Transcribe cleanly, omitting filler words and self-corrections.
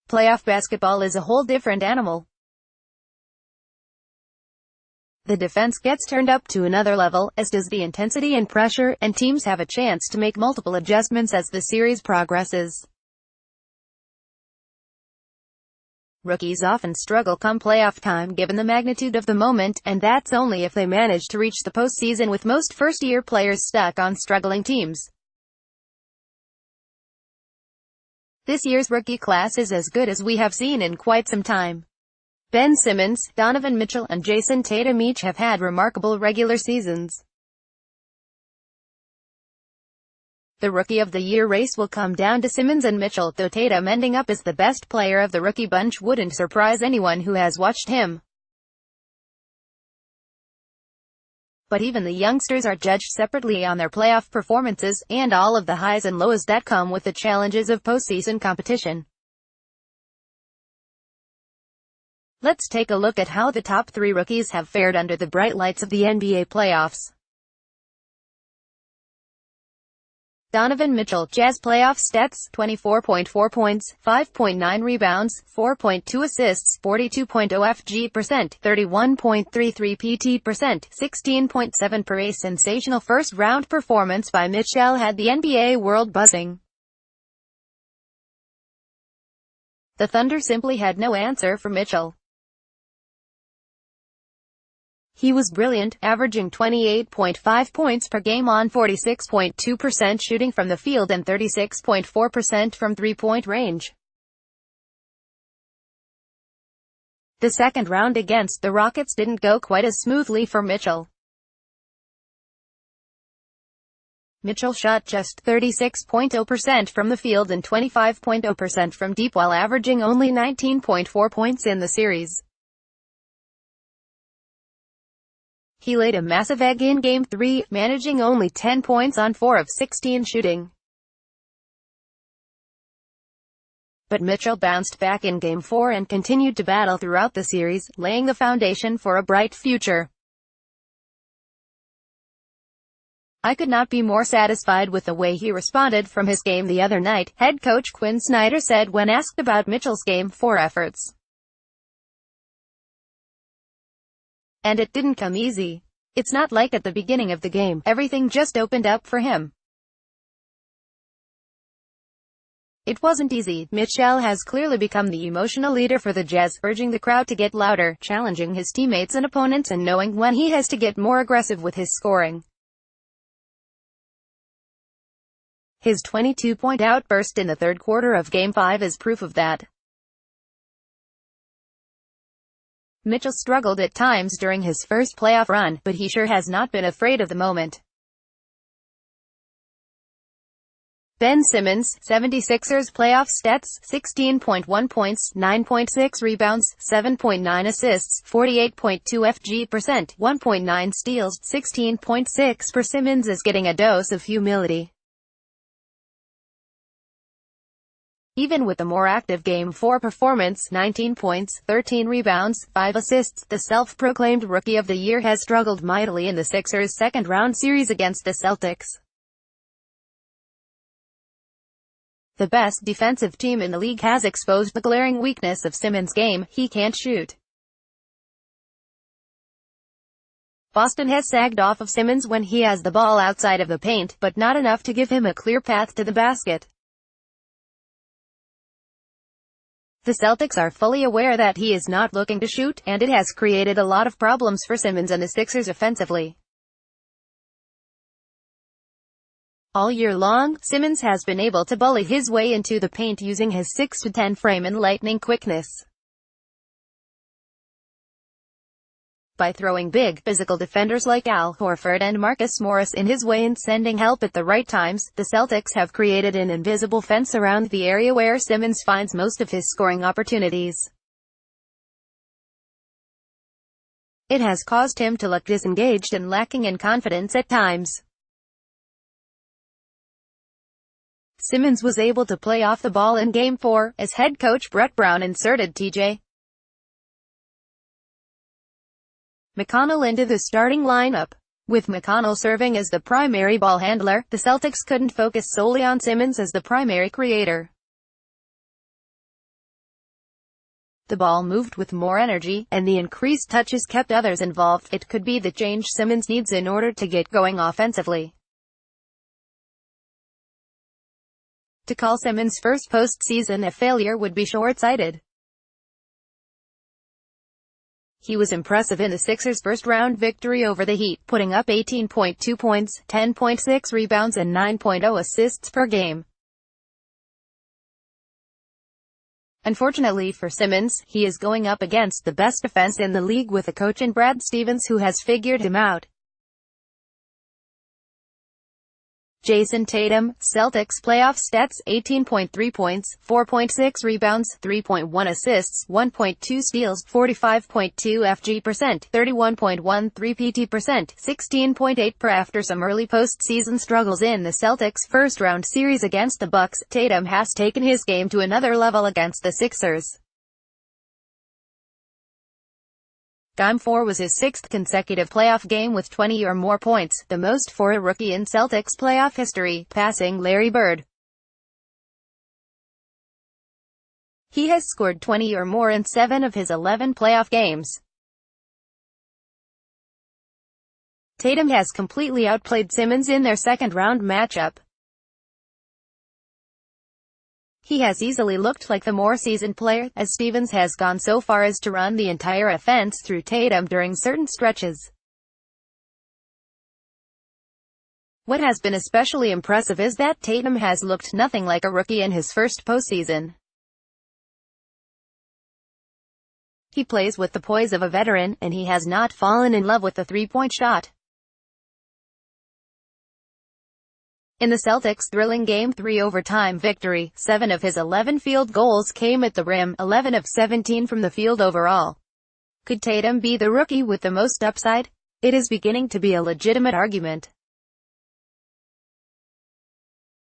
Playoff basketball is a whole different animal. The defense gets turned up to another level, as does the intensity and pressure, and teams have a chance to make multiple adjustments as the series progresses. Rookies often struggle come playoff time given the magnitude of the moment, and that's only if they manage to reach the postseason, with most first-year players stuck on struggling teams. This year's rookie class is as good as we have seen in quite some time. Ben Simmons, Donovan Mitchell, and Jayson Tatum each have had remarkable regular seasons. The Rookie of the Year race will come down to Simmons and Mitchell, though Tatum ending up as the best player of the rookie bunch wouldn't surprise anyone who has watched him. But even the youngsters are judged separately on their playoff performances, and all of the highs and lows that come with the challenges of postseason competition. Let's take a look at how the top three rookies have fared under the bright lights of the NBA playoffs. Donovan Mitchell, Jazz playoff stats: 24.4 points, 5.9 rebounds, 4.2 assists, 42.0 FG%, 31.33 PT%, 16.7 per. A sensational first-round performance by Mitchell had the NBA world buzzing. The Thunder simply had no answer for Mitchell. He was brilliant, averaging 28.5 points per game on 46.2% shooting from the field and 36.4% from three-point range. The second round against the Rockets didn't go quite as smoothly for Mitchell. Mitchell shot just 36.0% from the field and 25.0% from deep while averaging only 19.4 points in the series. He laid a massive egg in Game 3, managing only 10 points on 4 of 16 shooting. But Mitchell bounced back in Game 4 and continued to battle throughout the series, laying the foundation for a bright future. "I could not be more satisfied with the way he responded from his game the other night," head coach Quinn Snyder said when asked about Mitchell's Game 4 efforts. "And it didn't come easy. It's not like at the beginning of the game, everything just opened up for him. It wasn't easy." Mitchell has clearly become the emotional leader for the Jazz, urging the crowd to get louder, challenging his teammates and opponents, and knowing when he has to get more aggressive with his scoring. His 22-point outburst in the third quarter of Game 5 is proof of that. Mitchell struggled at times during his first playoff run, but he sure has not been afraid of the moment. Ben Simmons, 76ers playoff stats: 16.1 points, 9.6 rebounds, 7.9 assists, 48.2 FG%, 1.9 steals, 16.6 per. Simmons is getting a dose of humility. Even with the more active Game 4 performance, 19 points, 13 rebounds, 5 assists, the self-proclaimed Rookie of the Year has struggled mightily in the Sixers' second-round series against the Celtics. The best defensive team in the league has exposed the glaring weakness of Simmons' game: he can't shoot. Boston has sagged off of Simmons when he has the ball outside of the paint, but not enough to give him a clear path to the basket. The Celtics are fully aware that he is not looking to shoot, and it has created a lot of problems for Simmons and the Sixers offensively. All year long, Simmons has been able to bully his way into the paint using his 6'10" frame and lightning quickness. By throwing big, physical defenders like Al Horford and Marcus Morris in his way and sending help at the right times, the Celtics have created an invisible fence around the area where Simmons finds most of his scoring opportunities. It has caused him to look disengaged and lacking in confidence at times. Simmons was able to play off the ball in Game 4, as head coach Brett Brown inserted T.J. McConnell into the starting lineup. With McConnell serving as the primary ball handler, the Celtics couldn't focus solely on Simmons as the primary creator. The ball moved with more energy, and the increased touches kept others involved. It could be the change Simmons needs in order to get going offensively. To call Simmons' first postseason a failure would be short-sighted. He was impressive in the Sixers' first-round victory over the Heat, putting up 18.2 points, 10.6 rebounds and 9.0 assists per game. Unfortunately for Simmons, he is going up against the best defense in the league with a coach in Brad Stevens who has figured him out. Jayson Tatum, Celtics playoff stats: 18.3 points, 4.6 rebounds, 3.1 assists, 1.2 steals, 45.2 FG%, 31.13 PT%, 16.8 per. After some early postseason struggles in the Celtics' first-round series against the Bucks, Tatum has taken his game to another level against the Sixers. Game 4 was his sixth consecutive playoff game with 20 or more points, the most for a rookie in Celtics playoff history, passing Larry Bird. He has scored 20 or more in 7 of his 11 playoff games. Tatum has completely outplayed Simmons in their second-round matchup. He has easily looked like the more seasoned player, as Stevens has gone so far as to run the entire offense through Tatum during certain stretches. What has been especially impressive is that Tatum has looked nothing like a rookie in his first postseason. He plays with the poise of a veteran, and he has not fallen in love with the three-point shot. In the Celtics' thrilling Game 3 overtime victory, 7 of his 11 field goals came at the rim, 11 of 17 from the field overall. Could Tatum be the rookie with the most upside? It is beginning to be a legitimate argument.